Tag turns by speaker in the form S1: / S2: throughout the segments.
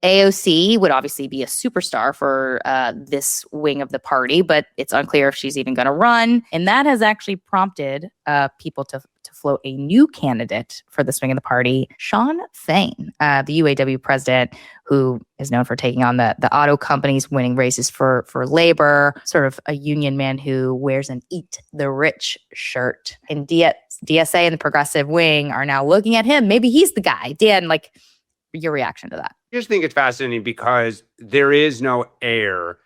S1: AOC would obviously be a superstar for this wing of the party, but it's unclear if she's even going to run. And that has actually prompted people to float a new candidate for this wing of the party, Shawn Fain, the UAW president, who is known for taking on the auto companies, winning races for labor, sort of a union man who wears an Eat the Rich shirt. And DSA and the progressive wing are now looking at him. Maybe he's the guy. Dan, like, your reaction to that?
S2: I just think it's fascinating because there is no air.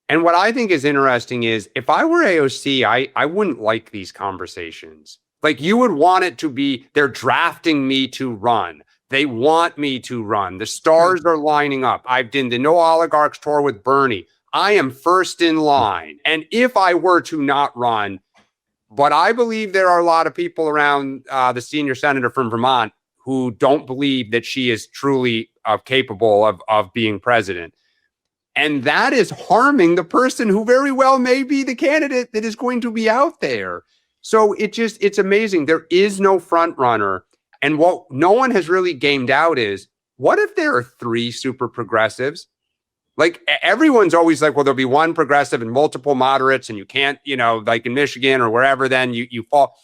S2: And what I think is interesting is if I were AOC, I wouldn't like these conversations. Like, you would want it to be, they're drafting me to run. They want me to run. The stars are lining up. I've done the No Oligarchs tour with Bernie. I am first in line. And if I were to not run, but I believe there are a lot of people around the senior senator from Vermont who don't believe that she is truly capable of being president. And that is harming the person who very well may be the candidate that is going to be out there. So it's amazing. There is no front runner. And what no one has really gamed out is, what if there are 3 super progressives? Like, everyone's always like, well, there'll be one progressive and multiple moderates, and you can't, like in Michigan or wherever, then you fall.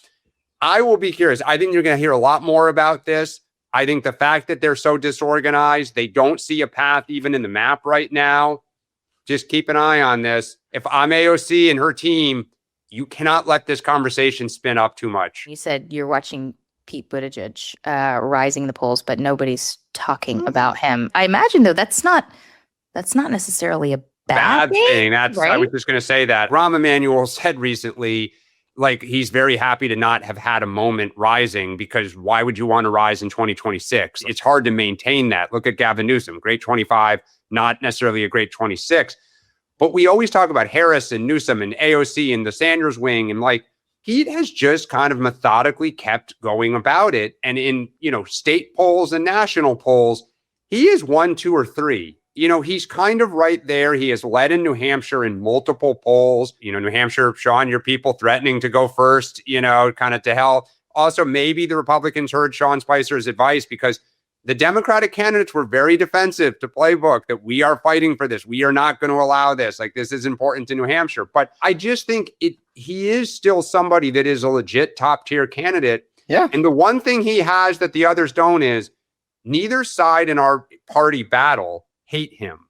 S2: I will be curious. I think you're going to hear a lot more about this. I think the fact that they're so disorganized, they don't see a path even in the map right now. Just keep an eye on this. If I'm AOC and her team, you cannot let this conversation spin up too much.
S1: You said you're watching Pete Buttigieg rising in the polls, but nobody's talking about him. I imagine, though, that's not necessarily a bad thing.
S2: That's right? I was just going to say that. Rahm Emanuel said recently, like, he's very happy to not have had a moment rising, because why would you want to rise in 2026? It's hard to maintain that. Look at Gavin Newsom, great 25, not necessarily a great 26. But we always talk about Harris and Newsom and AOC and the Sanders wing, and like, he has just kind of methodically kept going about it. And in, state polls and national polls, he is 1, 2, or 3. He's kind of right there. He has led in New Hampshire in multiple polls. New Hampshire, Shawn, your people threatening to go first, kind of to hell. Also, maybe the Republicans heard SeanMSpicer's advice, because the Democratic candidates were very defensive to Playbook, that we are fighting for this. We are not going to allow this. Like, this is important to New Hampshire. But I just think he is still somebody that is a legit top tier candidate.
S3: Yeah.
S2: And the one thing he has that the others don't is, neither side in our party battle hate him.